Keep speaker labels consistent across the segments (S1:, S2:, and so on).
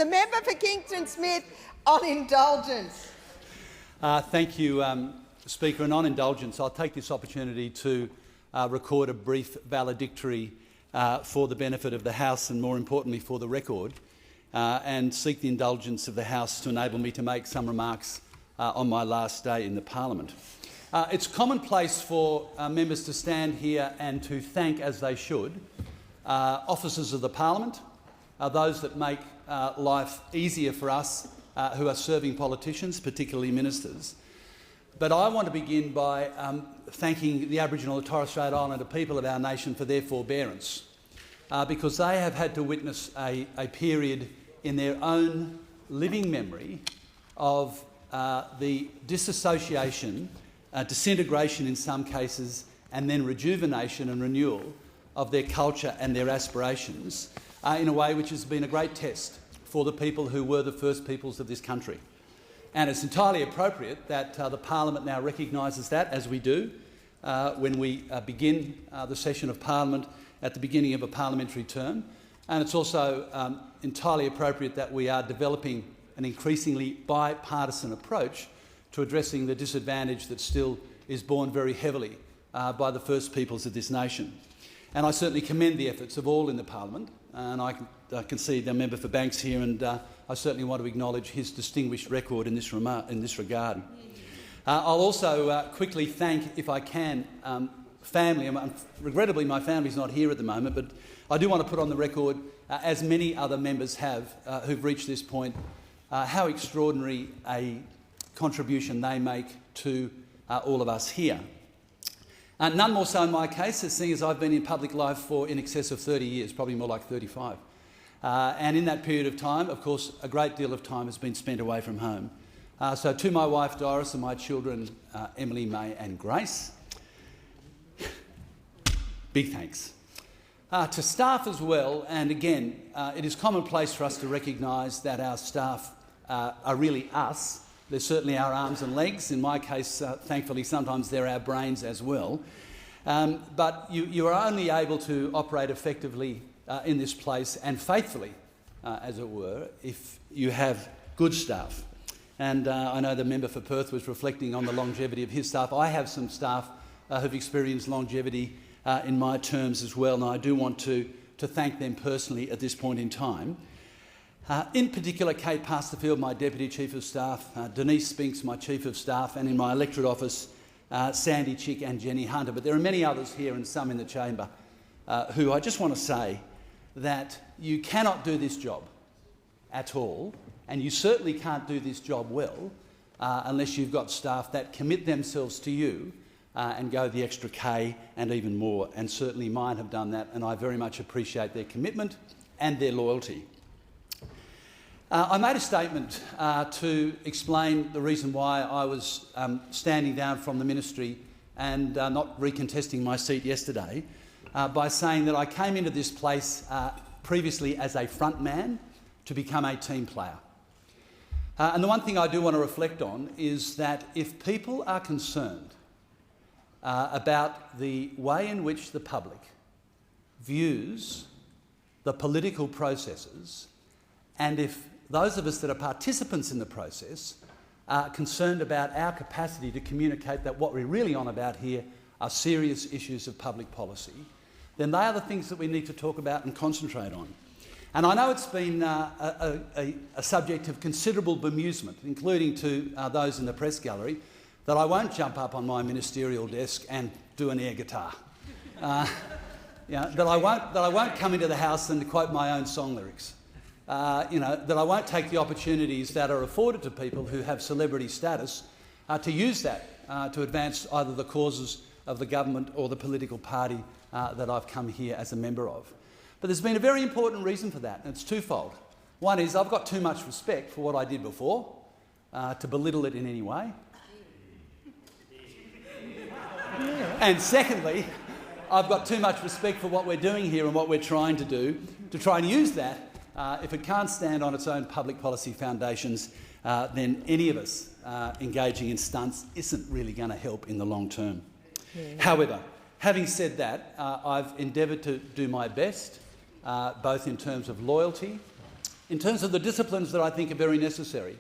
S1: The member for Kingston Smith on indulgence.
S2: Thank you, Speaker. And on indulgence, I'll take this opportunity to record a brief valedictory for the benefit of the House and, more importantly, for the record, and seek the indulgence of the House to enable me to make some remarks on my last day in the Parliament. It's commonplace for members to stand here and to thank, as they should, officers of the Parliament, those that make life easier for us who are serving politicians, particularly ministers. But I want to begin by thanking the Aboriginal and Torres Strait Islander people of our nation for their forbearance, because they have had to witness a period in their own living memory of the disassociation, disintegration in some cases, and then rejuvenation and renewal of their culture and their aspirations in a way which has been a great test for the people who were the first peoples of this country. And it's entirely appropriate that the Parliament now recognises that, as we do, when we begin the session of Parliament at the beginning of a parliamentary term. And it's also entirely appropriate that we are developing an increasingly bipartisan approach to addressing the disadvantage that still is borne very heavily by the first peoples of this nation. And I certainly commend the efforts of all in the Parliament, and I can see the member for Banks here, and I certainly want to acknowledge his distinguished record in this regard. I'll also quickly thank, if I can, family. Regrettably, my family's not here at the moment, but I do want to put on the record, as many other members have who've reached this point, how extraordinary a contribution they make to all of us here. None more so in my case, seeing as I've been in public life for in excess of 30 years, probably more like 35. And in that period of time, of course, a great deal of time has been spent away from home. So to my wife Doris and my children Emily, May and Grace, big thanks. To staff as well, and again, it is commonplace for us to recognise that our staff are really us. They're certainly our arms and legs. In my case, thankfully, sometimes they're our brains as well. But you are only able to operate effectively in this place and faithfully, as it were, if you have good staff. And I know the member for Perth was reflecting on the longevity of his staff. I have some staff who've experienced longevity in my terms as well, and I do want to thank them personally at this point in time. In particular, Kate Pasterfield, my Deputy Chief of Staff, Denise Spinks, my Chief of Staff, and in my electorate office, Sandy Chick and Jenny Hunter. But there are many others here and some in the chamber who I just want to say that you cannot do this job at all, and you certainly can't do this job well unless you've got staff that commit themselves to you and go the extra K and even more, and certainly mine have done that, and I very much appreciate their commitment and their loyalty. I made a statement to explain the reason why I was standing down from the ministry and not recontesting my seat yesterday by saying that I came into this place previously as a front man to become a team player. And the one thing I do want to reflect on is that if people are concerned about the way in which the public views the political processes, and if those of us that are participants in the process are concerned about our capacity to communicate that what we're really on about here are serious issues of public policy, then they are the things that we need to talk about and concentrate on. And I know it's been a subject of considerable bemusement, including to those in the press gallery, that I won't jump up on my ministerial desk and do an air guitar. That I won't come into the House and quote my own song lyrics. That I won't take the opportunities that are afforded to people who have celebrity status to use that to advance either the causes of the government or the political party that I've come here as a member of. But there's been a very important reason for that, and it's twofold. One is I've got too much respect for what I did before to belittle it in any way. And secondly, I've got too much respect for what we're doing here and what we're trying to do to try and use that. If it can't stand on its own public policy foundations, then any of us engaging in stunts isn't really going to help in the long term. Yeah. However, having said that, I've endeavoured to do my best, both in terms of loyalty, in terms of the disciplines that I think are very necessary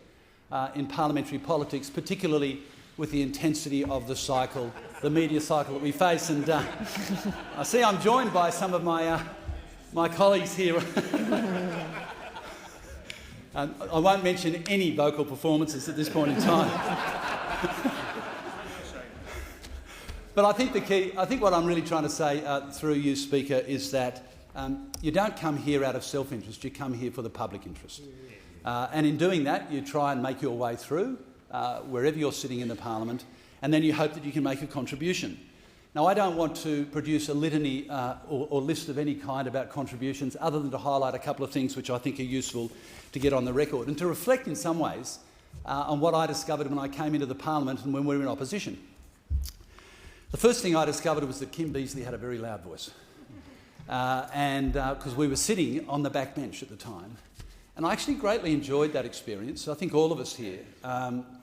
S2: in parliamentary politics, particularly with the intensity of the cycle, the media cycle that we face. And I see I'm joined by some of my colleagues here. I won't mention any vocal performances at this point in time. But I think what I'm really trying to say through you, Speaker, is that you don't come here out of self-interest, you come here for the public interest. And in doing that, you try and make your way through wherever you're sitting in the Parliament, and then you hope that you can make a contribution. Now, I don't want to produce a litany or list of any kind about contributions other than to highlight a couple of things which I think are useful to get on the record and to reflect in some ways on what I discovered when I came into the Parliament and when we were in opposition. The first thing I discovered was that Kim Beazley had a very loud voice, because we were sitting on the back bench at the time. And I actually greatly enjoyed that experience. I think all of us here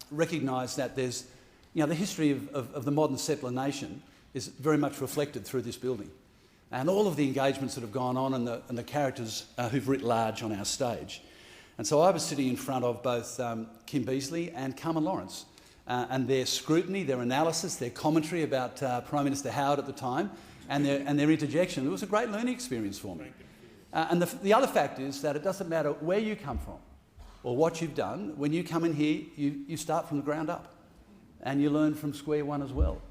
S2: recognise that there's, the history of the modern settler nation is very much reflected through this building, and all of the engagements that have gone on and the characters who've writ large on our stage. And so I was sitting in front of both Kim Beazley and Carmen Lawrence, and their scrutiny, their analysis, their commentary about Prime Minister Howard at the time, and their interjection. It was a great learning experience for me. And the other fact is that it doesn't matter where you come from or what you've done. When you come in here, you start from the ground up, and you learn from square one as well.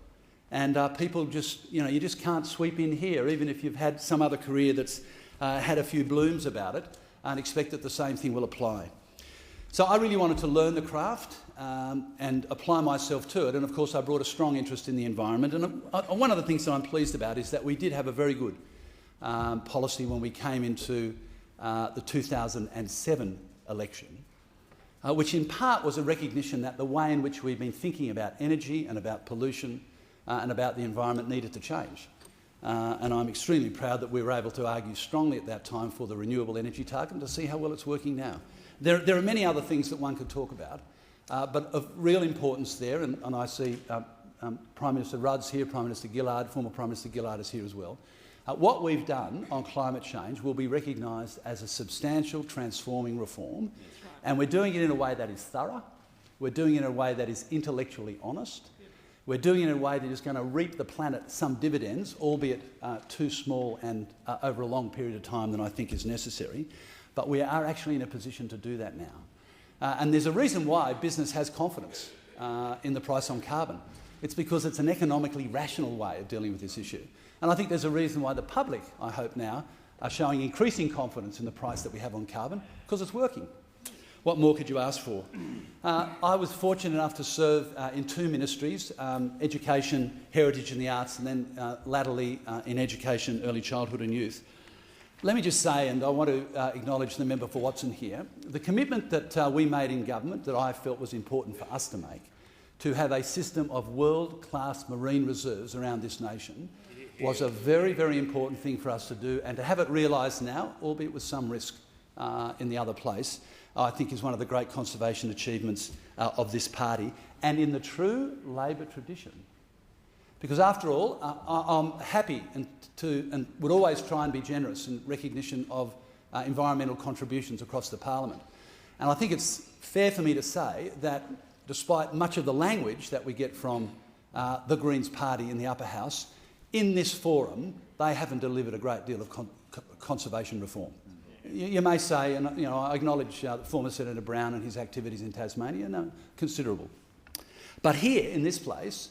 S2: And people just, you just can't sweep in here, even if you've had some other career that's had a few blooms about it, and expect that the same thing will apply. So I really wanted to learn the craft and apply myself to it. And of course, I brought a strong interest in the environment. And one of the things that I'm pleased about is that we did have a very good policy when we came into the 2007 election, which in part was a recognition that the way in which we've been thinking about energy and about pollution and about the environment needed to change. And I'm extremely proud that we were able to argue strongly at that time for the renewable energy target and to see how well it's working now. There are many other things that one could talk about, but of real importance there, and I see Prime Minister Rudd's here, Prime Minister Gillard, former Prime Minister Gillard is here as well. What we've done on climate change will be recognised as a substantial transforming reform, and we're doing it in a way that is thorough, we're doing it in a way that is intellectually honest, we're doing it in a way that is going to reap the planet some dividends, albeit too small and over a long period of time than I think is necessary. But we are actually in a position to do that now. And there's a reason why business has confidence in the price on carbon. It's because it's an economically rational way of dealing with this issue. And I think there's a reason why the public, I hope now, are showing increasing confidence in the price that we have on carbon, because it's working. What more could you ask for? I was fortunate enough to serve in two ministries, education, heritage and the arts, and then latterly in education, early childhood and youth. Let me just say, and I want to acknowledge the member for Watson here, the commitment that we made in government that I felt was important for us to make, to have a system of world-class marine reserves around this nation, was a very, very important thing for us to do, and to have it realised now, albeit with some risk in the other place, I think is one of the great conservation achievements of this party, and in the true Labor tradition. Because after all, I'm happy and would always try and be generous in recognition of environmental contributions across the Parliament. And I think it's fair for me to say that despite much of the language that we get from the Greens party in the upper house, in this forum, they haven't delivered a great deal of conservation reform. You may say, and I acknowledge former Senator Brown and his activities in Tasmania, no, considerable. But here, in this place,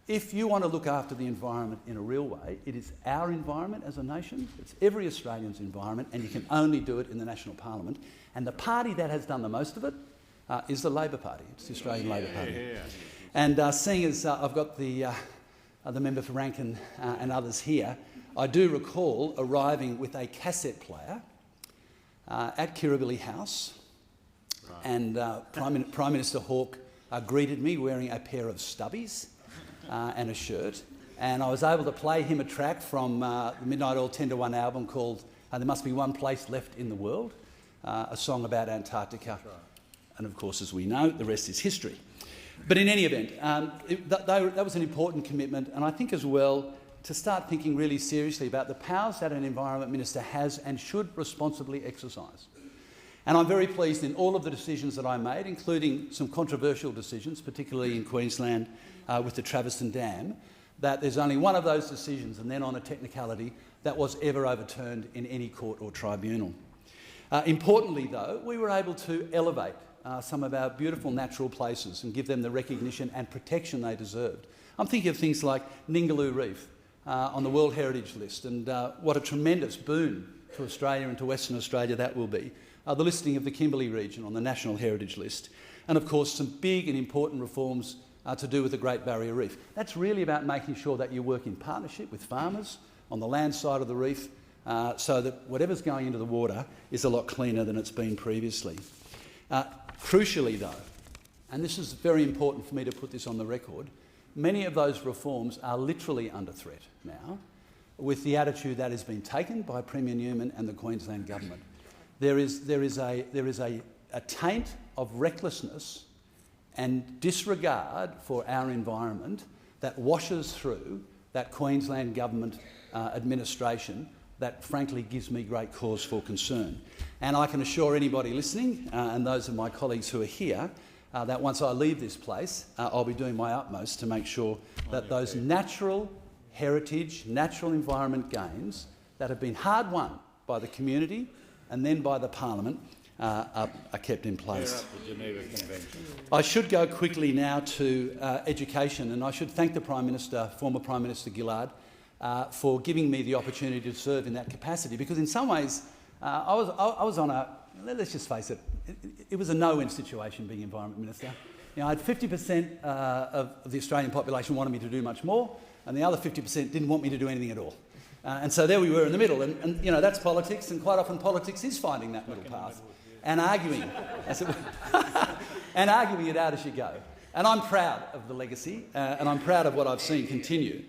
S2: if you want to look after the environment in a real way, it is our environment as a nation, it's every Australian's environment, and you can only do it in the National Parliament. And the party that has done the most of it is the Labor Party. It's the Australian Labor Party. And seeing as I've got the member for Rankin and others here, I do recall arriving with a cassette player at Kirribilli House, and Prime Minister Hawke greeted me wearing a pair of stubbies and a shirt, and I was able to play him a track from the Midnight Oil 10-1 album called There Must Be One Place Left in the World, a song about Antarctica. And of course, as we know, the rest is history. But in any event, that was an important commitment, and I think as well to start thinking really seriously about the powers that an Environment Minister has and should responsibly exercise. And I'm very pleased in all of the decisions that I made, including some controversial decisions, particularly in Queensland with the Traveston Dam, that there's only one of those decisions, and then on a technicality, that was ever overturned in any court or tribunal. Importantly, though, we were able to elevate some of our beautiful natural places and give them the recognition and protection they deserved. I'm thinking of things like Ningaloo Reef on the World Heritage List, and what a tremendous boon to Australia and to Western Australia that will be. The listing of the Kimberley region on the National Heritage List, and of course some big and important reforms to do with the Great Barrier Reef. That's really about making sure that you work in partnership with farmers on the land side of the reef so that whatever's going into the water is a lot cleaner than it's been previously. Crucially though, and this is very important for me to put this on the record, many of those reforms are literally under threat now with the attitude that has been taken by Premier Newman and the Queensland Government. There is a taint of recklessness and disregard for our environment that washes through that Queensland Government administration that frankly gives me great cause for concern. And I can assure anybody listening and those of my colleagues who are here that once I leave this place, I'll be doing my utmost to make sure that those natural heritage, natural environment gains that have been hard won by the community and then by the Parliament are kept in place. I should go quickly now to education, and I should thank the Prime Minister, former Prime Minister Gillard, for giving me the opportunity to serve in that capacity, because in some ways I was on a, let's just face it, it was a no-win situation being Environment Minister. You know, I had 50% of the Australian population wanted me to do much more, and the other 50% didn't want me to do anything at all. And so there we were in the middle, and you know, that's politics, and quite often politics is finding that middle path and arguing, and arguing it out as you go. And I'm proud of the legacy, and I'm proud of what I've seen continue.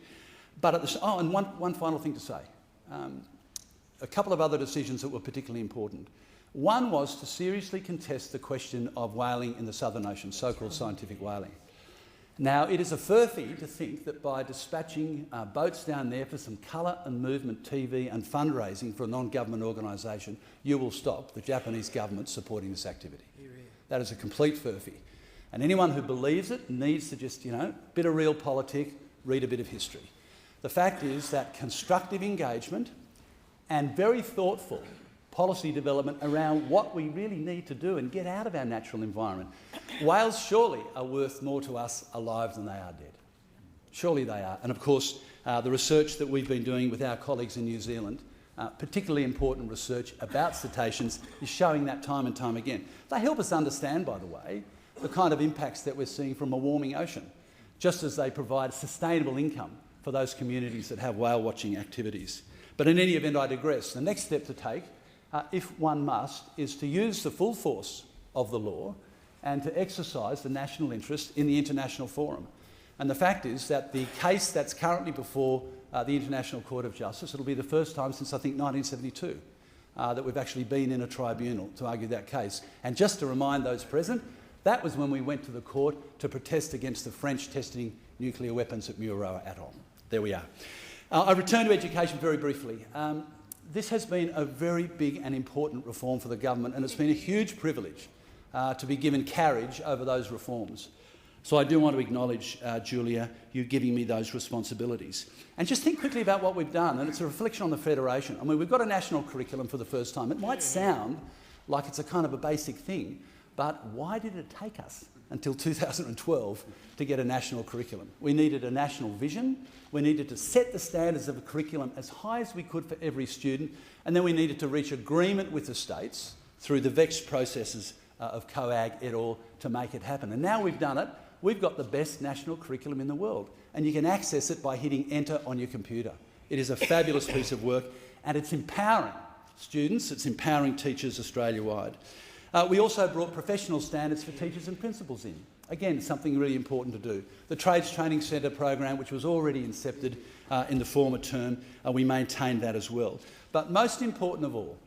S2: But and one final thing to say. A couple of other decisions that were particularly important. One was to seriously contest the question of whaling in the Southern Ocean, so-called scientific whaling. Now, it is a furphy to think that by dispatching boats down there for some colour and movement TV and fundraising for a non-government organisation, you will stop the Japanese government supporting this activity. That is a complete furphy. And anyone who believes it needs to just, bit of real politic, read a bit of history. The fact is that constructive engagement and very thoughtful policy development around what we really need to do and get out of our natural environment. Whales surely are worth more to us alive than they are dead. Surely they are. And of course, the research that we've been doing with our colleagues in New Zealand, particularly important research about cetaceans, is showing that time and time again. They help us understand, by the way, the kind of impacts that we're seeing from a warming ocean, just as they provide sustainable income for those communities that have whale watching activities. But in any event, I digress. The next step to take, if one must, is to use the full force of the law and to exercise the national interest in the international forum. And the fact is that the case that's currently before the International Court of Justice, it'll be the first time since I think 1972 that we've actually been in a tribunal to argue that case. And just to remind those present, that was when we went to the court to protest against the French testing nuclear weapons at Mururoa Atoll. There we are. I return to education very briefly. This has been a very big and important reform for the government, and it's been a huge privilege to be given carriage over those reforms. So I do want to acknowledge, Julia, you giving me those responsibilities. And just think quickly about what we've done, and it's a reflection on the Federation. I mean, we've got a national curriculum for the first time. It might sound like it's a kind of a basic thing, but why did it take us until 2012 to get a national curriculum? We needed a national vision. We needed to set the standards of a curriculum as high as we could for every student, and then we needed to reach agreement with the states through the vexed processes of COAG et al. To make it happen. And now we've done it. We've got the best national curriculum in the world, and you can access it by hitting enter on your computer. It is a fabulous piece of work, and it's empowering students, it's empowering teachers Australia-wide. We also brought professional standards for teachers and principals in. Again, something really important to do. The Trades Training Centre program, which was already incepted in the former term, we maintained that as well. But most important of all,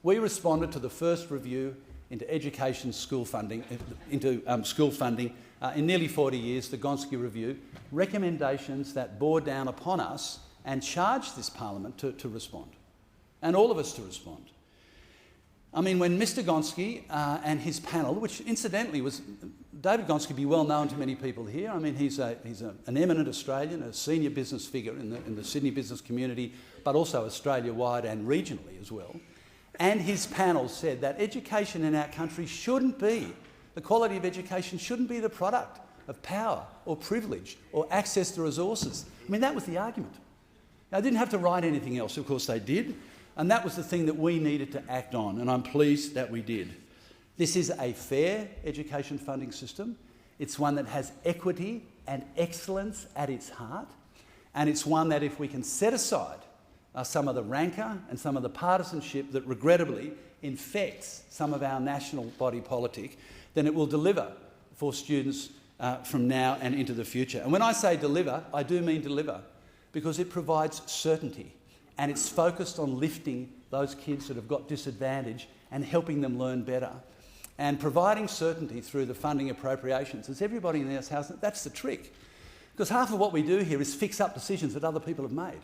S2: we responded to the first review into education school funding, in nearly 40 years, the Gonski Review, recommendations that bore down upon us and charged this Parliament to respond, and all of us to respond. I mean, when Mr Gonski and his panel, which incidentally was, David Gonski be well known to many people here. I mean, he's an eminent Australian, a senior business figure in the Sydney business community, but also Australia-wide and regionally as well. And his panel said that education in our country the quality of education shouldn't be the product of power or privilege or access to resources. I mean, that was the argument. Now, they didn't have to write anything else, of course they did, and that was the thing that we needed to act on, and I'm pleased that we did. This is a fair education funding system. It's one that has equity and excellence at its heart, and it's one that if we can set aside some of the rancour and some of the partisanship that regrettably infects some of our national body politic, then it will deliver for students from now and into the future. And when I say deliver, I do mean deliver, because it provides certainty and it's focused on lifting those kids that have got disadvantage and helping them learn better. And providing certainty through the funding appropriations, as everybody in this house, that's the trick. Because half of what we do here is fix up decisions that other people have made.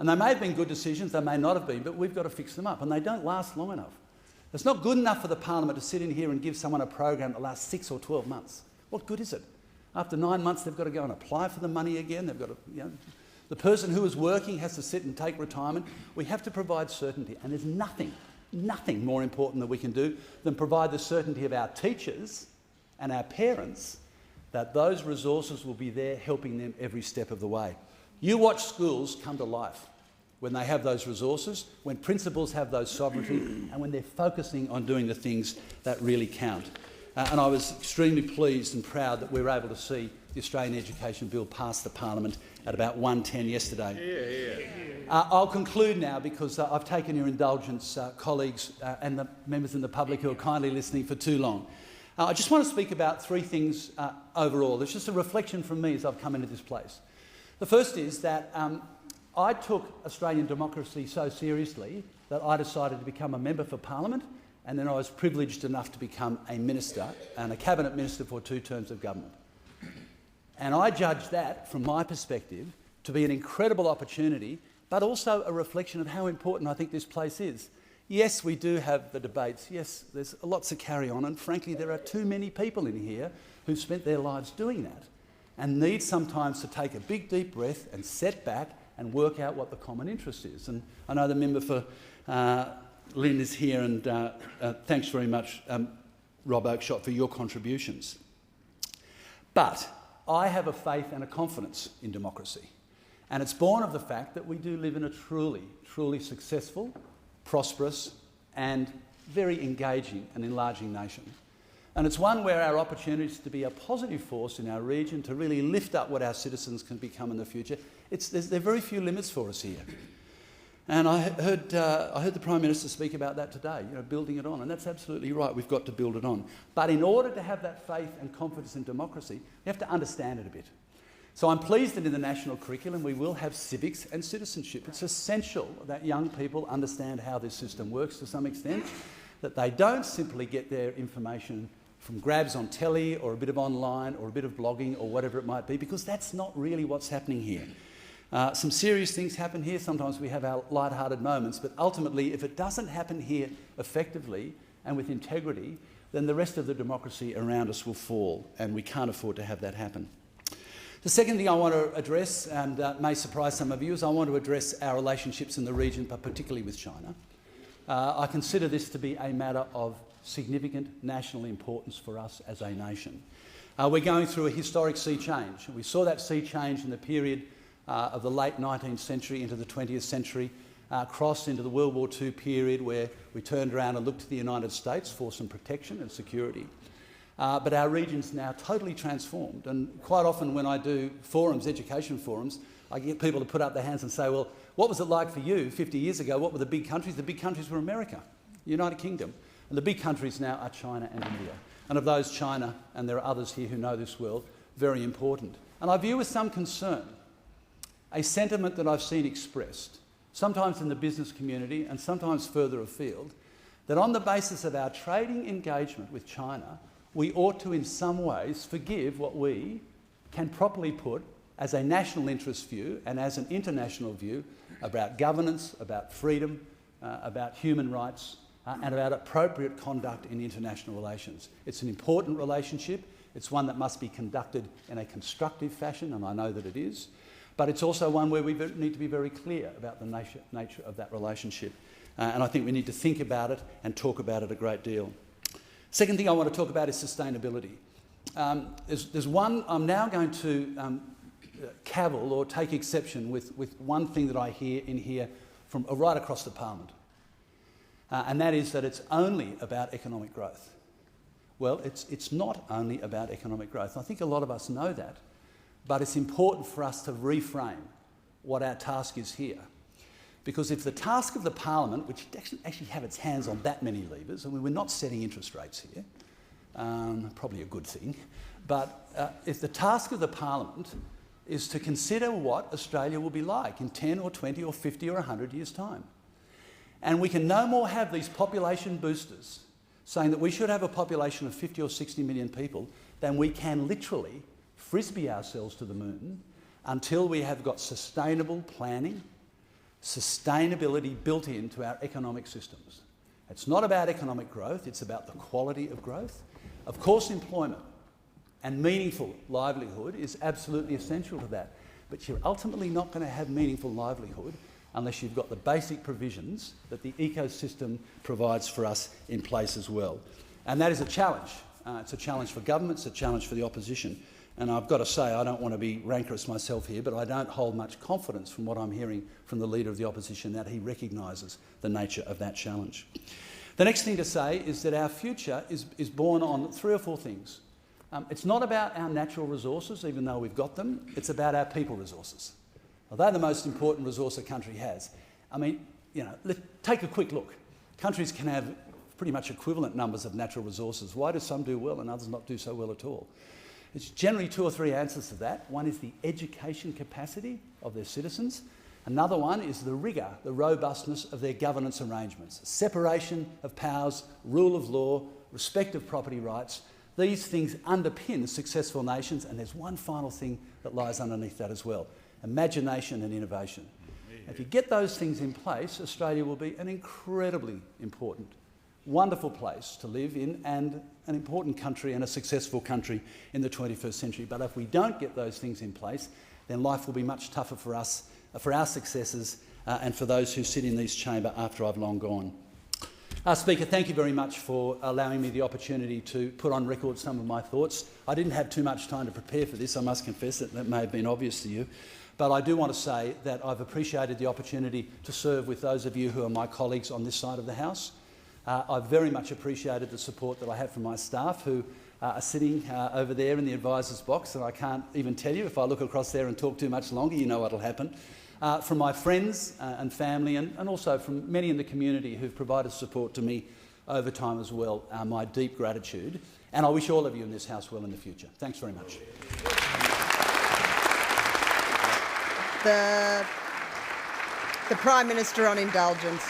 S2: And they may have been good decisions, they may not have been, but we've got to fix them up, and they don't last long enough. It's not good enough for the Parliament to sit in here and give someone a program that lasts 6 or 12 months. What good is it? After 9 months, they've got to go and apply for the money again. They've got to, the person who is working has to sit and take retirement. We have to provide certainty, and there's nothing more important that we can do than provide the certainty of our teachers and our parents that those resources will be there helping them every step of the way. You watch schools come to life when they have those resources, when principals have those sovereignty, and when they're focusing on doing the things that really count. And I was extremely pleased and proud that we were able to see the Australian Education Bill pass the Parliament at about 1:10 yesterday. I'll conclude now because I've taken your indulgence, colleagues and the members in the public who are kindly listening for too long. I just want to speak about three things overall. It's just a reflection from me as I've come into this place. The first is that I took Australian democracy so seriously that I decided to become a member for Parliament, and then I was privileged enough to become a minister and a cabinet minister for 2 terms of government. And I judge that, from my perspective, to be an incredible opportunity, but also a reflection of how important I think this place is. Yes, we do have the debates. Yes, there's lots of carry on, and frankly, there are too many people in here who've spent their lives doing that and need sometimes to take a big, deep breath and set back and work out what the common interest is. And I know the member for Lynn is here, and thanks very much, Rob Oakeshott, for your contributions. But I have a faith and a confidence in democracy, and it's born of the fact that we do live in a truly, truly successful, prosperous and very engaging and enlarging nation. And it's one where our opportunities to be a positive force in our region, to really lift up what our citizens can become in the future, there are very few limits for us here. And I heard the Prime Minister speak about that today, building it on, and that's absolutely right, we've got to build it on. But in order to have that faith and confidence in democracy, we have to understand it a bit. So I'm pleased that in the national curriculum we will have civics and citizenship. It's essential that young people understand how this system works to some extent, that they don't simply get their information from grabs on telly or a bit of online or a bit of blogging or whatever it might be, because that's not really what's happening here. Some serious things happen here. Sometimes we have our light-hearted moments, but ultimately, if it doesn't happen here effectively and with integrity, then the rest of the democracy around us will fall, and we can't afford to have that happen. The second thing I want to address, and may surprise some of you, is I want to address our relationships in the region, but particularly with China. I consider this to be a matter of significant national importance for us as a nation. We're going through a historic sea change. We saw that sea change in the period of the late 19th century into the 20th century, crossed into the World War II period where we turned around and looked to the United States for some protection and security. But our region's now totally transformed, and quite often when I do forums, education forums, I get people to put up their hands and say, well, what was it like for you 50 years ago? What were the big countries? The big countries were America, United Kingdom, and the big countries now are China and India. And of those, China, and there are others here who know this well, very important. And I view with some concern a sentiment that I've seen expressed, sometimes in the business community and sometimes further afield, that on the basis of our trading engagement with China, we ought to in some ways forgive what we can properly put as a national interest view and as an international view about governance, about freedom, about human rights, and about appropriate conduct in international relations. It's an important relationship. It's one that must be conducted in a constructive fashion, and I know that it is. But it's also one where we need to be very clear about the nature of that relationship. And I think we need to think about it and talk about it a great deal. Second thing I want to talk about is sustainability. There's one, I'm now going to cavil or take exception with one thing that I hear in here from right across the Parliament. And that is that it's only about economic growth. Well, it's not only about economic growth. I think a lot of us know that, but it's important for us to reframe what our task is here. Because if the task of the Parliament, which doesn't actually have its hands on that many levers, I mean, we're not setting interest rates here, probably a good thing, but if the task of the Parliament is to consider what Australia will be like in 10 or 20 or 50 or 100 years' time, and we can no more have these population boosters saying that we should have a population of 50 or 60 million people than we can literally frisbee ourselves to the moon until we have got sustainable planning, sustainability built into our economic systems. It's not about economic growth, it's about the quality of growth. Of course, employment and meaningful livelihood is absolutely essential to that, but you're ultimately not going to have meaningful livelihood unless you've got the basic provisions that the ecosystem provides for us in place as well. And that is a challenge. It's a challenge for governments, a challenge for the opposition. And I've got to say, I don't want to be rancorous myself here, but I don't hold much confidence from what I'm hearing from the Leader of the Opposition that he recognises the nature of that challenge. The next thing to say is that our future is born on 3 or 4 things. It's not about our natural resources, even though we've got them. It's about our people resources. Well, they're the most important resource a country has. I mean, you know, take a quick look. Countries can have pretty much equivalent numbers of natural resources. Why do some do well and others not do so well at all? It's generally 2 or 3 answers to that. One is the education capacity of their citizens. Another one is the rigour, the robustness of their governance arrangements. Separation of powers, rule of law, respect of property rights. These things underpin successful nations, and there's one final thing that lies underneath that as well: imagination and innovation. If you get those things in place, Australia will be an incredibly important, wonderful place to live in and an important country and a successful country in the 21st century. But if we don't get those things in place, then life will be much tougher for us, for our successors and for those who sit in this chamber after I've long gone. Speaker, thank you very much for allowing me the opportunity to put on record some of my thoughts. I didn't have too much time to prepare for this, I must confess. That may have been obvious to you. But I do want to say that I've appreciated the opportunity to serve with those of you who are my colleagues on this side of the House. I've very much appreciated the support that I have from my staff who are sitting over there in the advisors box, and I can't even tell you, if I look across there and talk too much longer, you know what will happen. From my friends and family, and also from many in the community who've provided support to me over time as well, my deep gratitude. And I wish all of you in this House well in the future. Thanks very much.
S1: The Prime Minister on indulgence.